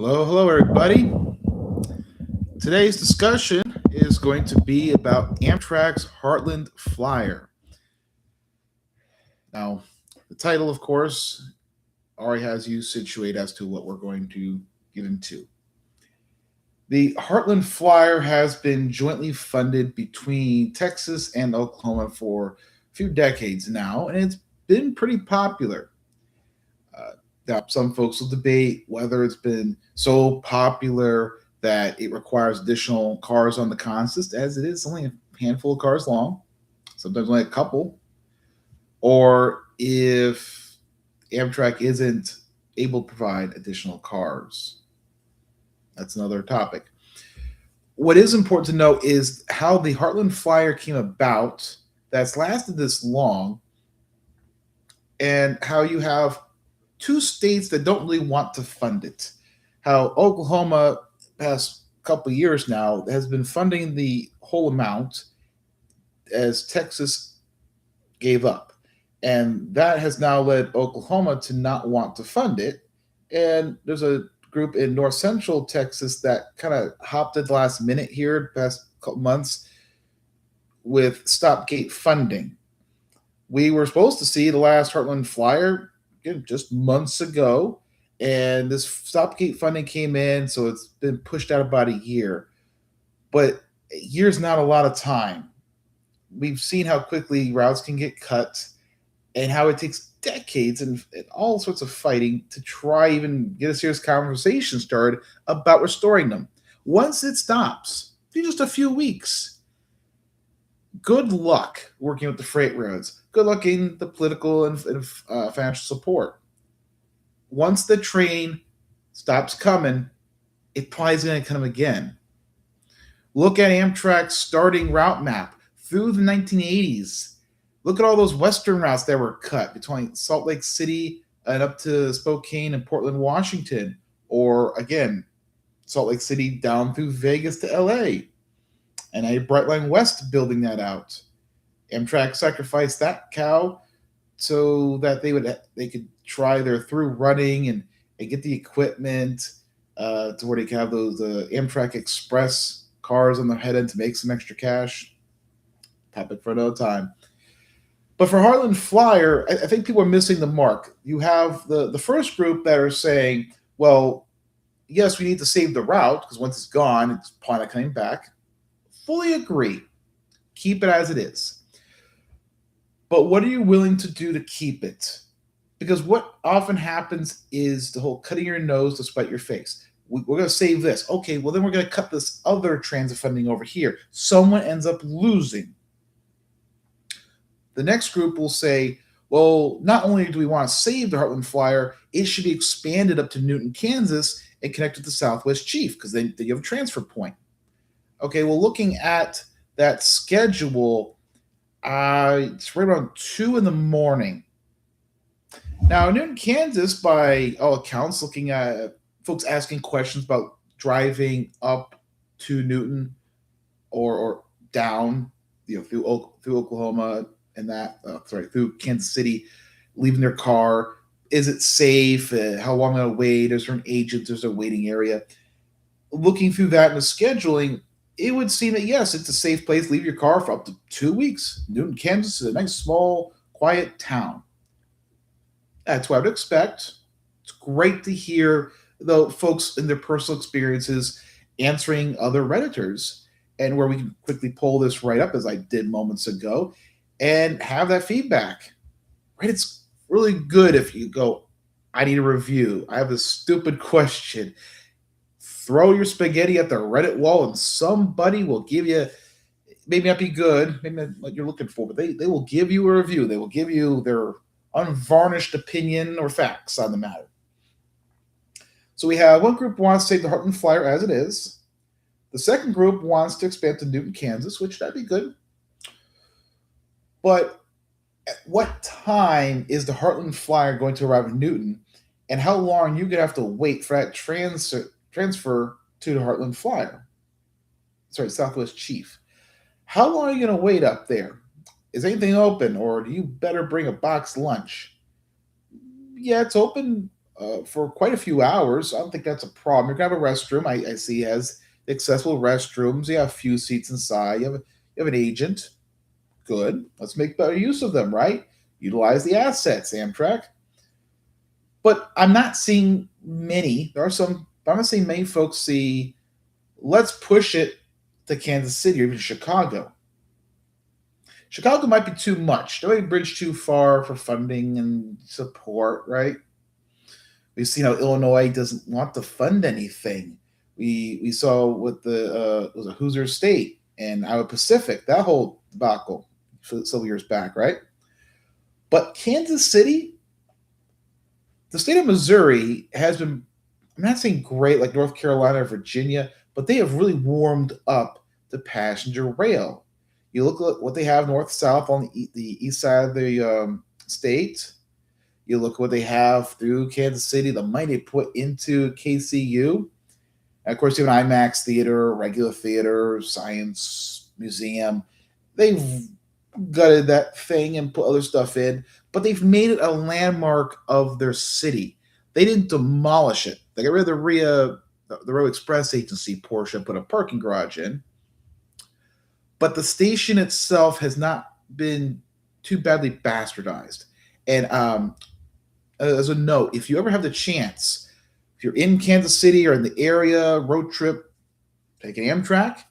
Hello, everybody. Today's discussion is going to be about Amtrak's Heartland Flyer. Now, the title, of course, already has you situated as to what we're going to get into. The Heartland Flyer has been jointly funded between Texas and Oklahoma for a few decades now, and it's been pretty popular. Now, some folks will debate whether it's been so popular that it requires additional cars on the consist, as it is only a handful of cars long, sometimes only a couple, or if Amtrak isn't able to provide additional cars. That's another topic. What is important to know is how the Heartland Flyer came about, that's lasted this long, and how you have two states that don't really want to fund it. How Oklahoma, past couple of years now, has been funding the whole amount as Texas gave up. And that has now led Oklahoma to not want to fund it. And there's a group in north central Texas that kind of hopped at the last minute here, past couple months, with stopgate funding. We were supposed to see the last Heartland Flyer again, just months ago, and this stopgate funding came in, so it's been pushed out about a year. But a year's not a lot of time. We've seen how quickly routes can get cut and how it takes decades and all sorts of fighting to try even get a serious conversation started about restoring them. Once it stops, in just a few weeks, good luck working with the freight roads. Good luck getting the political and financial support. Once the train stops coming, it probably is going to come again. Look at Amtrak's starting route map through the 1980s. Look at all those western routes that were cut between Salt Lake City and up to Spokane and Portland, Washington, or again, Salt Lake City down through Vegas to LA. And I had Brightline West building that out. Amtrak sacrificed that cow so that they could try their through running and get the equipment to where they could have those Amtrak Express cars on the head end to make some extra cash. Topic for another time. But for Heartland Flyer, I think people are missing the mark. You have the first group that are saying, well, yes, we need to save the route because once it's gone, it's probably not coming back. Fully agree. Keep it as it is. But what are you willing to do to keep it? Because what often happens is the whole cutting your nose to spite your face. We're going to save this. Okay, well, then we're going to cut this other transit funding over here. Someone ends up losing. The next group will say, well, not only do we want to save the Heartland Flyer, it should be expanded up to Newton, Kansas and connected to Southwest Chief because then you have a transfer point. Okay, well, looking at that schedule, it's right around 2 in the morning. Now, Newton, Kansas, by all accounts, looking at folks asking questions about driving up to Newton or down, through Oklahoma and through Kansas City, leaving their car. Is it safe? How long am I wait? Is there an agent? There's a waiting area. Looking through that in the scheduling, it would seem that yes, it's a safe place. Leave your car for up to 2 weeks. Newton, Kansas is a nice, small, quiet town. That's what I would expect. It's great to hear, though, folks in their personal experiences answering other Redditors, and where we can quickly pull this right up, as I did moments ago, and have that feedback. Right? It's really good if you go, I need a review. I have this stupid question. Throw your spaghetti at the Reddit wall, and somebody will give you, maybe not be good, maybe not what you're looking for, but they will give you a review. They will give you their unvarnished opinion or facts on the matter. So we have one group wants to save the Heartland Flyer as it is. The second group wants to expand to Newton, Kansas, which that'd be good. But at what time is the Heartland Flyer going to arrive in Newton, and how long are you going to have to wait for that transfer to the Heartland Flyer? Sorry, Southwest Chief. How long are you going to wait up there? Is anything open, or do you better bring a box lunch? Yeah, it's open for quite a few hours. I don't think that's a problem. You're gonna have a restroom. I see has accessible restrooms. You have a few seats inside. You have an agent. Good. Let's make better use of them, right? Utilize the assets, Amtrak. But I'm not seeing many. There are some. I'm not seeing many folks see. Let's push it to Kansas City or even Chicago. Chicago might be too much. Don't make a bridge too far for funding and support, right? We've seen how Illinois doesn't want to fund anything. We saw with the was it Hoosier State and Iowa Pacific, that whole debacle several years back, right? But Kansas City, the state of Missouri has been, I'm not saying great like North Carolina or Virginia, but they have really warmed up to passenger rail. You look at what they have north south on the east side of the state. You look at what they have through Kansas City, the money they put into KCU. And of course, you have an IMAX theater, regular theater, science museum. They've gutted that thing and put other stuff in, but they've made it a landmark of their city. They didn't demolish it. They got rid of the Road Express Agency portion, put a parking garage in, but the station itself has not been too badly bastardized. And as a note, if you ever have the chance, if you're in Kansas City or in the area, road trip, take an Amtrak,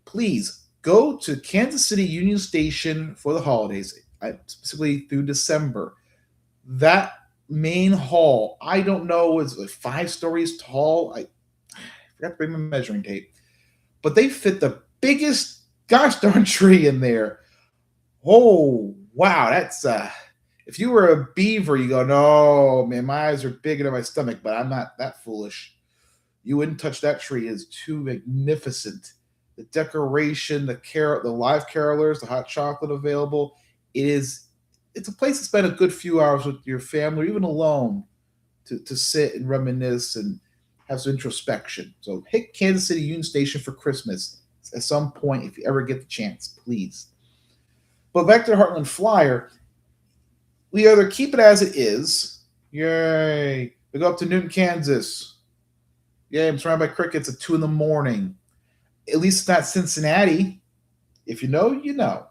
please go to Kansas City Union Station for the holidays, specifically through December. That main hall, I don't know, is like 5 stories tall. I forgot to bring my measuring tape, but they fit the biggest gosh darn tree in there. Oh wow, that's if you were a beaver, you go, no, man, my eyes are bigger than my stomach, but I'm not that foolish. You wouldn't touch that tree. It's too magnificent. The decoration, the live carolers, the hot chocolate available. It's a place to spend a good few hours with your family, or even alone, to sit and reminisce and have some introspection. So hit Kansas City Union Station for Christmas at some point if you ever get the chance, please. But back to the Heartland Flyer, we either keep it as it is. Yay. We go up to Newton, Kansas. Yay, I'm surrounded by crickets at 2 in the morning. At least it's not Cincinnati. If you know, you know.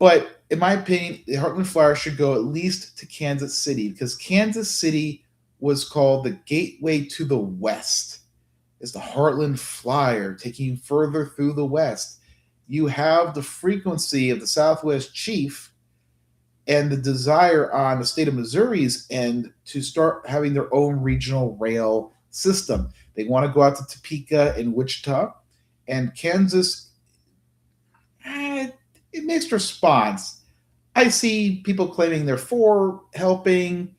But in my opinion, the Heartland Flyer should go at least to Kansas City because Kansas City was called the gateway to the West. It's the Heartland Flyer taking you further through the West. You have the frequency of the Southwest Chief and the desire on the state of Missouri's end to start having their own regional rail system. They want to go out to Topeka and Wichita, and Kansas, mixed response. I see people claiming they're for helping,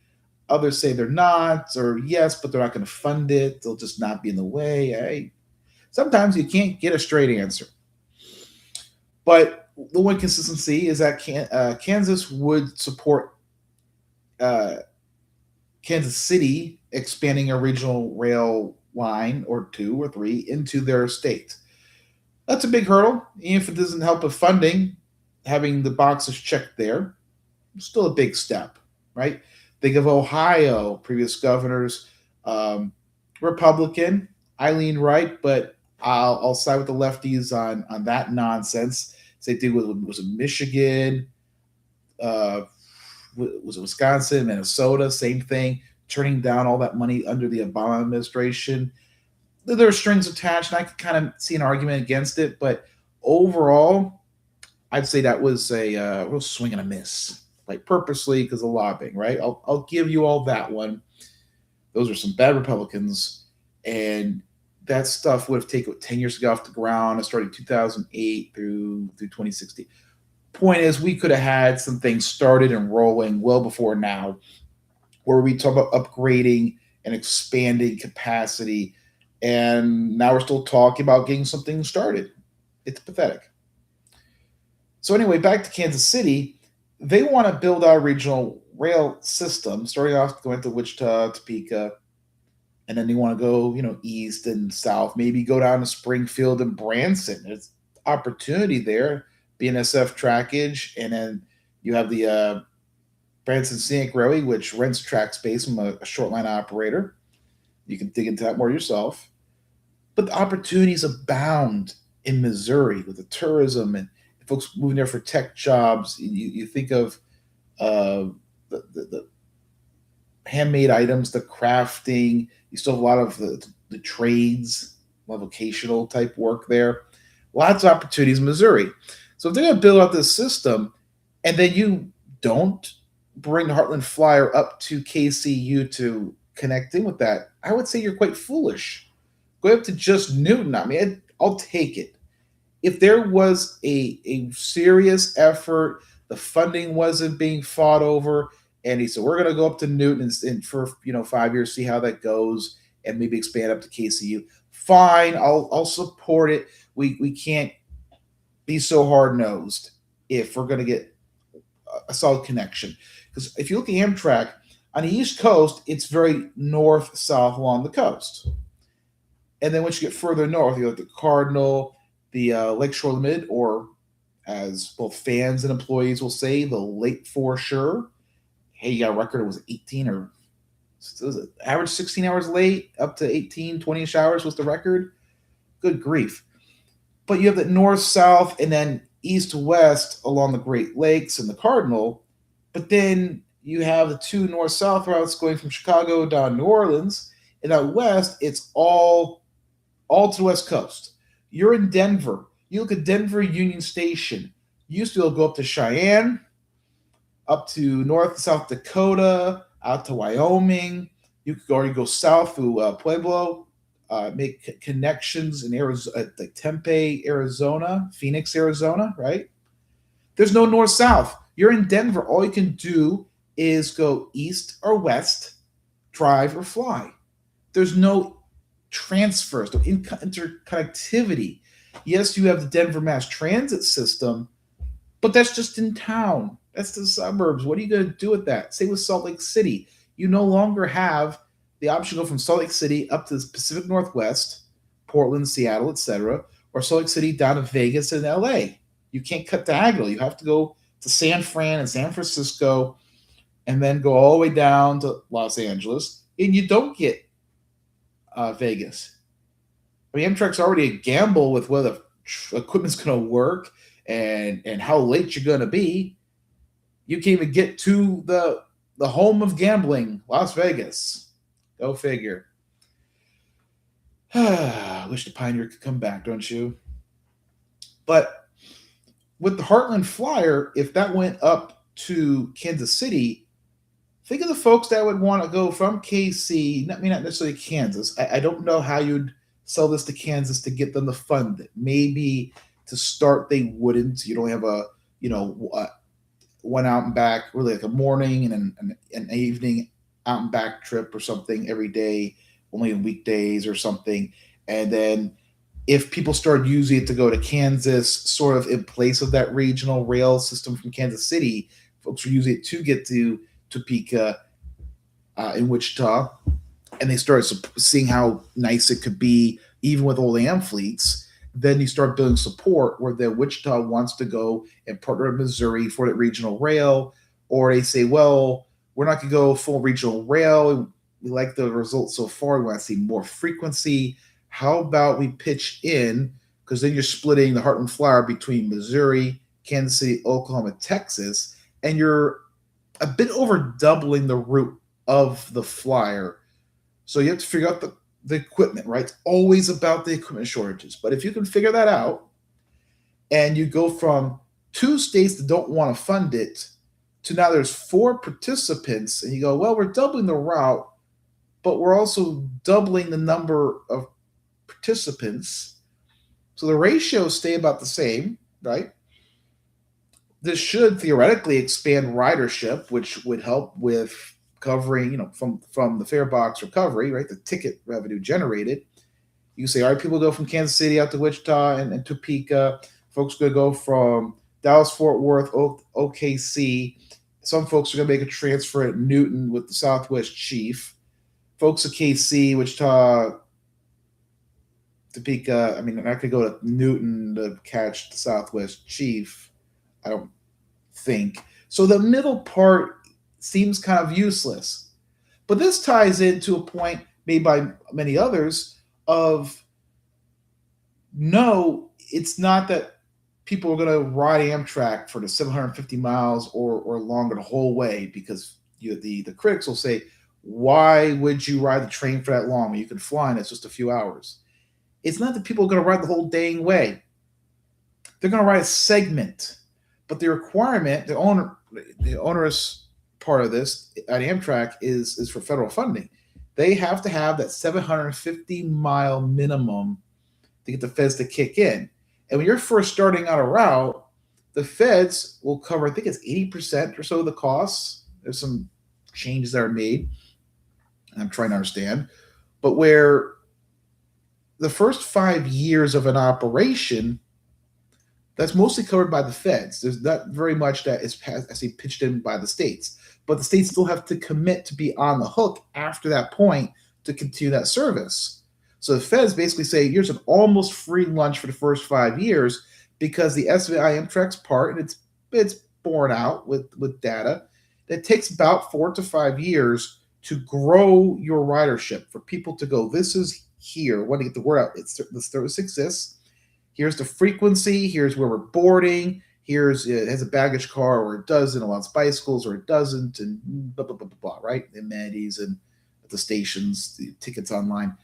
others say they're not, or yes, but they're not going to fund it. They'll just not be in the way. Sometimes you can't get a straight answer. But the one consistency is that Kansas would support Kansas City expanding a regional rail line or 2 or 3 into their state. That's a big hurdle. Even if it doesn't help with funding, having the boxes checked there, still a big step, right? Think of Ohio, previous governors, Republican. I lean right, but I'll side with the lefties on that nonsense. Same thing was it Michigan, was it Wisconsin, Minnesota, same thing, turning down all that money under the Obama administration. There are strings attached, and I could kind of see an argument against it, but overall, I'd say that was a real swing and a miss, like purposely because of lobbying, right? I'll give you all that one. Those are some bad Republicans, and that stuff would have taken 10 years to get off the ground. It started 2008 through 2016. Point is, we could have had some things started and rolling well before now, where we talk about upgrading and expanding capacity, and now we're still talking about getting something started. It's pathetic. So anyway, back to Kansas City, they want to build our regional rail system, starting off going to Wichita, Topeka, and then they want to go, east and south, maybe go down to Springfield and Branson. There's opportunity there, BNSF trackage, and then you have the Branson Scenic Railway, which rents track space from a short line operator. You can dig into that more yourself. But the opportunities abound in Missouri with the tourism and folks moving there for tech jobs. You think of uh, the handmade items, the crafting. You still have a lot of the trades, a lot of vocational type work there. Lots of opportunities in Missouri. So if they're going to build out this system, and then you don't bring the Heartland Flyer up to KCU to connect in with that, I would say you're quite foolish. Go up to just Newton. I mean, I'll take it. If there was a serious effort, the funding wasn't being fought over, and he said we're going to go up to Newton and for 5 years, see how that goes, and maybe expand up to KCU. Fine, I'll support it. We can't be so hard nosed if we're going to get a solid connection. Because if you look at Amtrak on the East Coast, it's very north south along the coast, and then once you get further north, you have the Cardinal, the Lakeshore Limited, or as both fans and employees will say, the late for sure. Hey, you got a record, it was 18 or was it average 16 hours late, up to 18, 20-ish hours was the record. Good grief. But you have the north, south, and then east to west along the Great Lakes and the Cardinal. But then you have the two north south routes going from Chicago down to New Orleans. And out west, it's all to the West Coast. You're in Denver. You look at Denver Union Station. You used to be able to go up to Cheyenne, up to North and South Dakota, out to Wyoming. You could already go south through Pueblo, make connections in Arizona, like Tempe, Arizona, Phoenix, Arizona, right? There's no north south. You're in Denver. All you can do is go east or west, drive or fly. There's no transfers, no interconnectivity. Yes, you have the Denver mass transit system, but that's just in town. That's the suburbs. What are you going to do with that? Same with Salt Lake City. You no longer have the option to go from Salt Lake City up to the Pacific Northwest, Portland, Seattle, etc., or Salt Lake City down to Vegas and LA. You can't cut diagonal. You have to go to San Fran and San Francisco and then go all the way down to Los Angeles, and you don't get Vegas. I mean, Amtrak's already a gamble with whether the equipment's going to work and how late you're going to be. You can't even get to the home of gambling, Las Vegas. Go figure. I wish the Pioneer could come back, don't you? But with the Heartland Flyer, if that went up to Kansas City, think of the folks that would want to go from KC, not necessarily Kansas. I don't know how you'd sell this to Kansas to get them to fund it. Maybe to start they wouldn't. You don't have one out and back, really like a morning and an evening out and back trip or something every day, only on weekdays or something. And then if people started using it to go to Kansas, sort of in place of that regional rail system from Kansas City, folks were using it to get to Topeka in Wichita, and they started seeing how nice it could be, even with old AM fleets. Then you start building support where the Wichita wants to go and partner with Missouri for that regional rail, or they say, well, we're not going to go full regional rail. We like the results so far. We want to see more frequency. How about we pitch in? Because then you're splitting the Heartland Flyer between Missouri, Kansas City, Oklahoma, Texas, and you're a bit over doubling the route of the flyer. So you have to figure out the equipment, right? It's always about the equipment shortages. But if you can figure that out and you go from 2 states that don't want to fund it to now there's 4 participants, and you go, well, we're doubling the route, but we're also doubling the number of participants. So the ratios stay about the same, right? This should theoretically expand ridership, which would help with covering, from the fare box recovery, right? The ticket revenue generated. You say, all right, people go from Kansas City out to Wichita and Topeka. Folks going to go from Dallas, Fort Worth, OKC. Some folks are going to make a transfer at Newton with the Southwest Chief. Folks at KC, Wichita, Topeka. I mean, they're not going to go to Newton to catch the Southwest Chief, I don't think. So the middle part seems kind of useless. But this ties into a point made by many others of no, it's not that people are going to ride Amtrak for the 750 miles or longer the whole way because the critics will say, why would you ride the train for that long when you can fly and it's just a few hours? It's not that people are going to ride the whole dang way. They're going to ride a segment. But the requirement, the onerous part of this at Amtrak is for federal funding. They have to have that 750-mile minimum to get the feds to kick in. And when you're first starting on a route, the feds will cover, I think it's 80% or so of the costs. There's some changes that are made. I'm trying to understand. But where the first 5 years of an operation, that's mostly covered by the feds. There's not very much that is, I say, pitched in by the states. But the states still have to commit to be on the hook after that point to continue that service. So the feds basically say, here's an almost free lunch for the first 5 years because the SVI Amtrak's part, and it's borne out with data, that it takes about 4 to 5 years to grow your ridership for people to go, this is here. Want to get the word out. The service exists. Here's the frequency. Here's where we're boarding. Here's it has a baggage car or it doesn't, allows bicycles or it doesn't, and blah, blah, blah, blah, blah, right? Amenities and at the stations, the tickets online.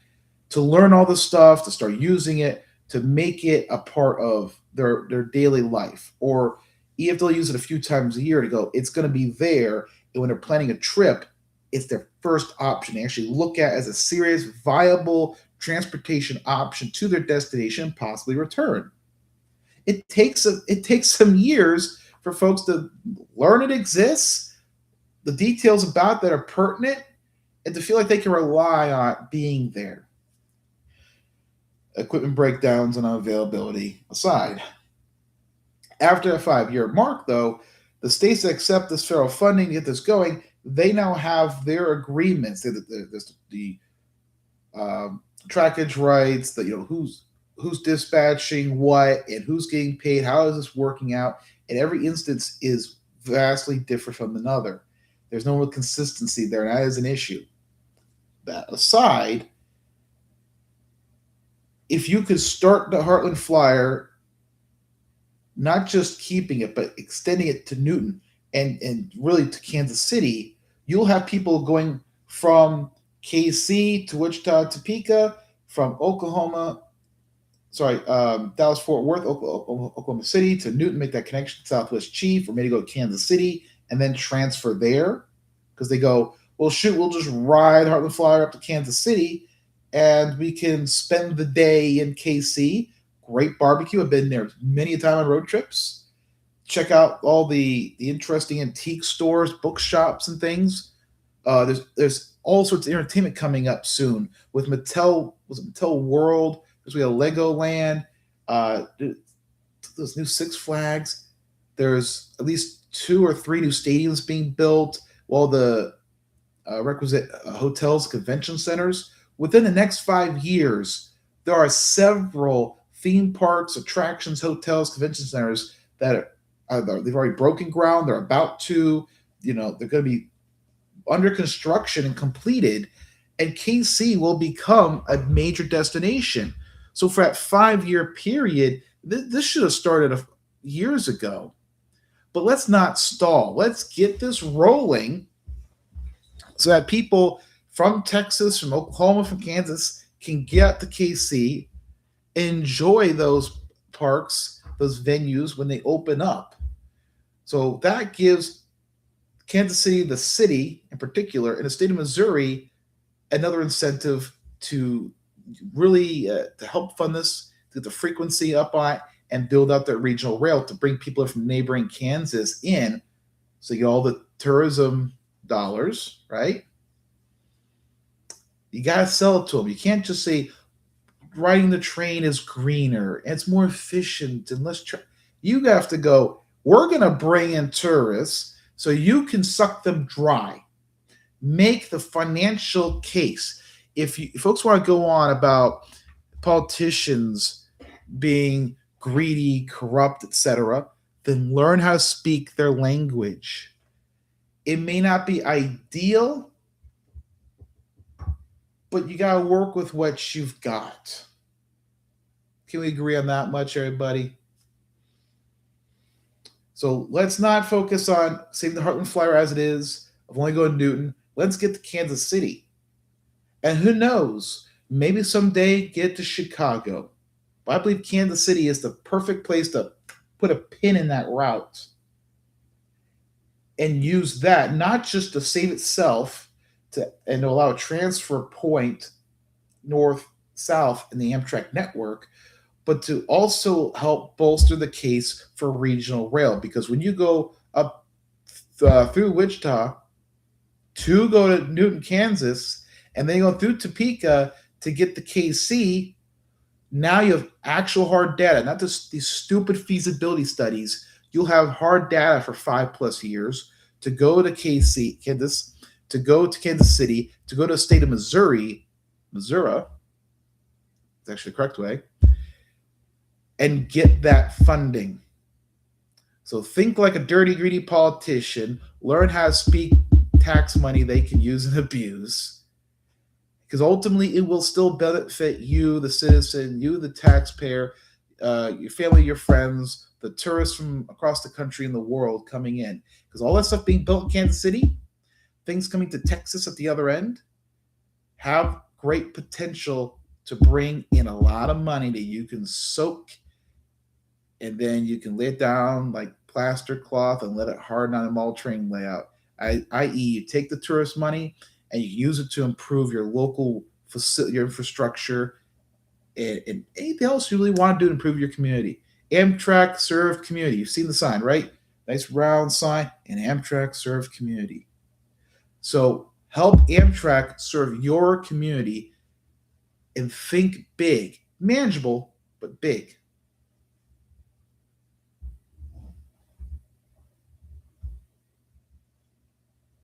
To learn all this stuff, to start using it, to make it a part of their daily life. Or even if they'll use it a few times a year to go, it's going to be there. And when they're planning a trip, it's their first option. They actually look at as a serious, viable transportation option to their destination and possibly return. It takes some years for folks to learn it exists, the details about that are pertinent, and to feel like they can rely on being there. Equipment breakdowns and unavailability aside. After a 5-year mark, though, the states that accept this federal funding to get this going, they now have their agreements. There's the trackage rights, that who's dispatching what and who's getting paid, how is this working out, and every instance is vastly different from another. There's no real consistency there, and that is an issue. That aside, if you could start the Heartland Flyer, not just keeping it, but extending it to Newton and really to Kansas City, you'll have people going from KC to Wichita, Topeka, from Dallas Fort Worth, Oklahoma City to Newton, make that connection to Southwest Chief, or maybe go to Kansas City and then transfer there because they go, well, shoot, we'll just ride Heartland Flyer up to Kansas City and we can spend the day in KC. Great barbecue. I've been there many a time on road trips. Check out all the interesting antique stores, bookshops, and things. There's all sorts of entertainment coming up soon with Mattel. Was it Mattel World? We have Legoland. Those new Six Flags. There's at least 2 or 3 new stadiums being built. While the requisite hotels, convention centers. Within the next 5 years, there are several theme parks, attractions, hotels, convention centers that they've already broken ground. They're about to, they're going to be under construction and completed, and KC will become a major destination. So for that 5-year period, this should have started years ago. But let's not stall. Let's get this rolling so that people from Texas, from Oklahoma, from Kansas can get to KC, enjoy those parks, those venues when they open up. So that gives Kansas City, the city in particular, and the state of Missouri, another incentive to really to help fund this, to get the frequency up on it, and build out that regional rail to bring people from neighboring Kansas in. So you get all the tourism dollars, right? You got to sell it to them. You can't just say riding the train is greener and it's more efficient and less. You have to go, we're going to bring in tourists so you can suck them dry. Make the financial case. If folks want to go on about politicians being greedy, corrupt, etc., then learn how to speak their language. It may not be ideal, but you got to work with what you've got. Can we agree on that much, everybody? So let's not focus on saving the Heartland Flyer as it is, of only going to Newton. Let's get to Kansas City. And who knows, maybe someday get to Chicago. But I believe Kansas City is the perfect place to put a pin in that route and use that not just to save itself and to allow a transfer point north south in the Amtrak network, but to also help bolster the case for regional rail. Because when you go up through Wichita to go to Newton, Kansas, and then you go through Topeka to get to KC, now you have actual hard data, not just these stupid feasibility studies. You'll have hard data for 5+ years to go to KC, Kansas, to go to Kansas City, to go to the state of Missouri, Missouri, it's actually the correct way, and get that funding. So think like a dirty, greedy politician, learn how to speak tax money they can use and abuse, because ultimately it will still benefit you, the citizen, you, the taxpayer, your family, your friends, the tourists from across the country and the world coming in. Because all that stuff being built in Kansas City, things coming to Texas at the other end, have great potential to bring in a lot of money that you can soak, and then you can lay it down like plaster cloth and let it harden on a mall train layout. I.e., you take the tourist money and you use it to improve your local facility, your infrastructure, and anything else you really want to do to improve your community. Amtrak served community. You've seen the sign, right? Nice round sign, and Amtrak served community. So help Amtrak serve your community and think big, manageable, but big.